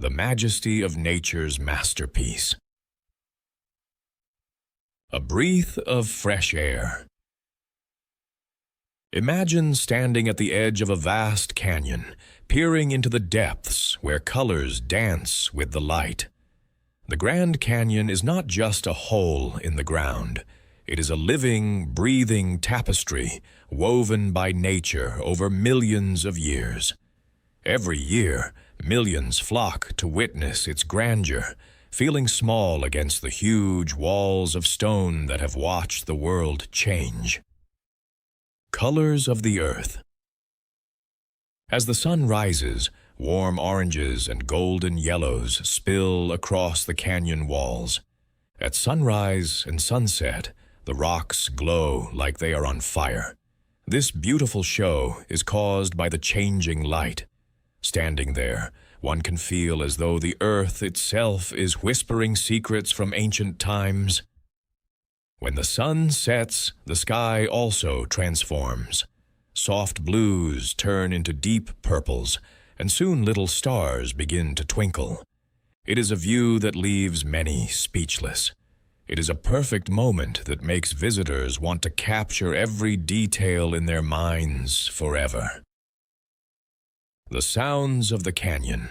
the majesty of nature's masterpiece. A breath of fresh air. Imagine standing at the edge of a vast canyon, peering into the depths where colors dance with the light. The Grand Canyon is not just a hole in the ground. It is a living, breathing tapestry woven by nature over millions of years. Every year, millions flock to witness its grandeur, feeling small against the huge walls of stone that have watched the world change. Colors of the earth. As the sun rises, warm oranges and golden yellows spill across the canyon walls. At sunrise and sunset, the rocks glow like they are on fire. This beautiful show is caused by the changing light. Standing there, one can feel as though the earth itself is whispering secrets from ancient times. When the sun sets, the sky also transforms. Soft blues turn into deep purples, and soon little stars begin to twinkle. It is a view that leaves many speechless. It is a perfect moment that makes visitors want to capture every detail in their minds forever. The sounds of the canyon.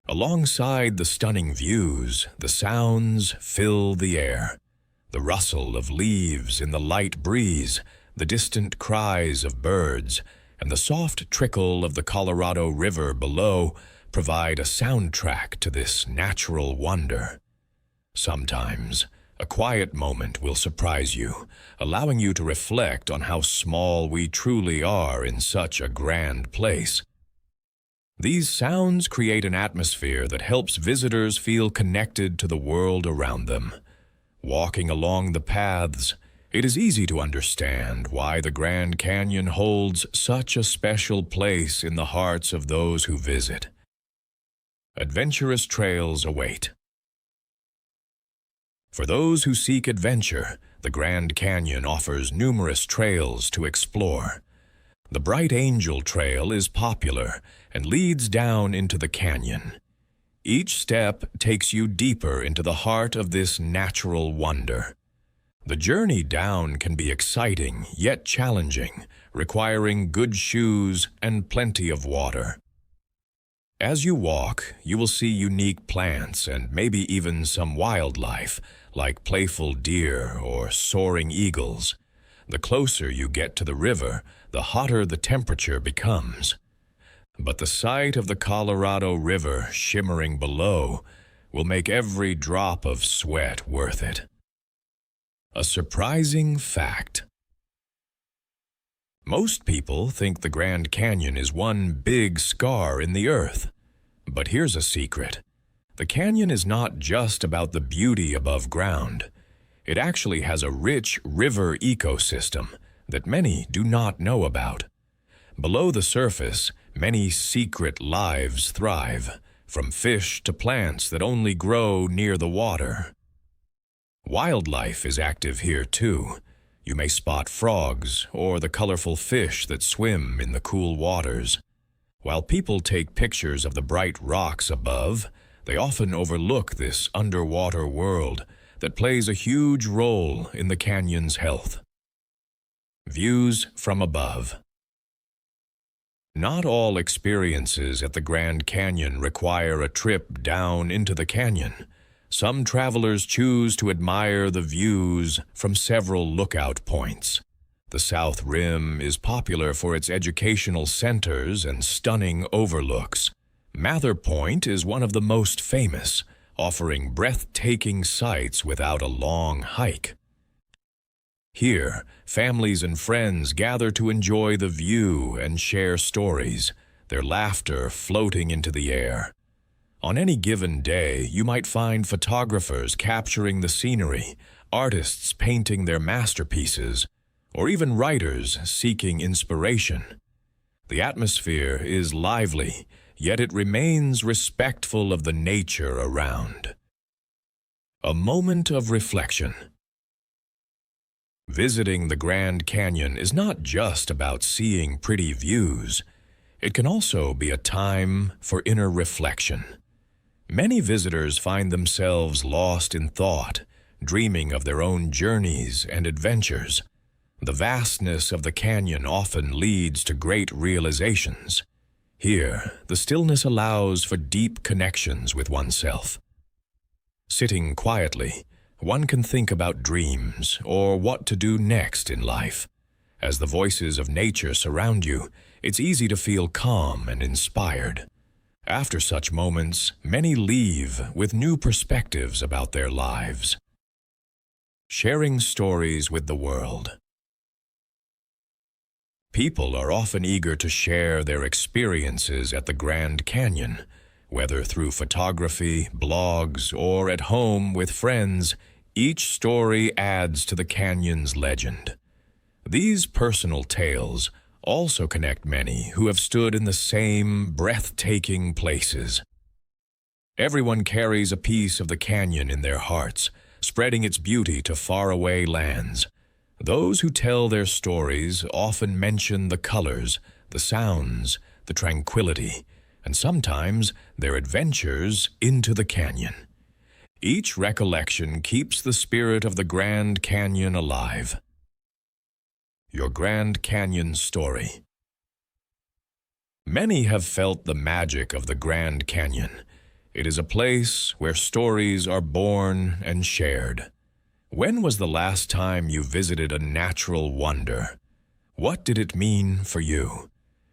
Alongside the stunning views, the sounds fill the air. The rustle of leaves in the light breeze, the distant cries of birds, and the soft trickle of the Colorado River below provide a soundtrack to this natural wonder. Sometimes, a quiet moment will surprise you, allowing you to reflect on how small we truly are in such a grand place. These sounds create an atmosphere that helps visitors feel connected to the world around them. Walking along the paths, it is easy to understand why the Grand Canyon holds such a special place in the hearts of those who visit. Adventurous trails await. For those who seek adventure, the Grand Canyon offers numerous trails to explore. The Bright Angel Trail is popular and leads down into the canyon. Each step takes you deeper into the heart of this natural wonder. The journey down can be exciting yet challenging, requiring good shoes and plenty of water. As you walk, you will see unique plants and maybe even some wildlife, like playful deer or soaring eagles. The closer you get to the river, the hotter the temperature becomes. But the sight of the Colorado River shimmering below will make every drop of sweat worth it. A surprising fact. Most people think the Grand Canyon is one big scar in the earth. But here's a secret. The canyon is not just about the beauty above ground. It actually has a rich river ecosystem that many do not know about. Below the surface, many secret lives thrive, from fish to plants that only grow near the water. Wildlife is active here too. You may spot frogs or the colorful fish that swim in the cool waters. While people take pictures of the bright rocks above, they often overlook this underwater world that plays a huge role in the canyon's health. Views from above. Not all experiences at the Grand Canyon require a trip down into the canyon. Some travelers choose to admire the views from several lookout points. The South Rim is popular for its educational centers and stunning overlooks. Mather Point is one of the most famous, offering breathtaking sights without a long hike. Here, families and friends gather to enjoy the view and share stories, their laughter floating into the air. On any given day, you might find photographers capturing the scenery, artists painting their masterpieces, or even writers seeking inspiration. The atmosphere is lively, yet it remains respectful of the nature around. A moment of reflection. Visiting the Grand Canyon is not just about seeing pretty views. It can also be a time for inner reflection. Many visitors find themselves lost in thought, dreaming of their own journeys and adventures. The vastness of the canyon often leads to great realizations. Here, the stillness allows for deep connections with oneself. Sitting quietly, one can think about dreams or what to do next in life. As the voices of nature surround you, it's easy to feel calm and inspired. After such moments, many leave with new perspectives about their lives. Sharing stories with the world. People are often eager to share their experiences at the Grand Canyon, whether through photography, blogs, or at home with friends. Each story adds to the canyon's legend. These personal tales also connect many who have stood in the same breathtaking places. Everyone carries a piece of the canyon in their hearts, spreading its beauty to faraway lands. Those who tell their stories often mention the colors, the sounds, the tranquility, and sometimes their adventures into the canyon. Each recollection keeps the spirit of the Grand Canyon alive. Your Grand Canyon story. Many have felt the magic of the Grand Canyon. It is a place where stories are born and shared. When was the last time you visited a natural wonder? What did it mean for you?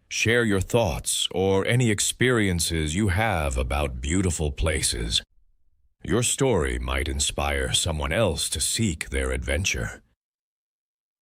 Share your thoughts or any experiences you have about beautiful places. Your story might inspire someone else to seek their adventure.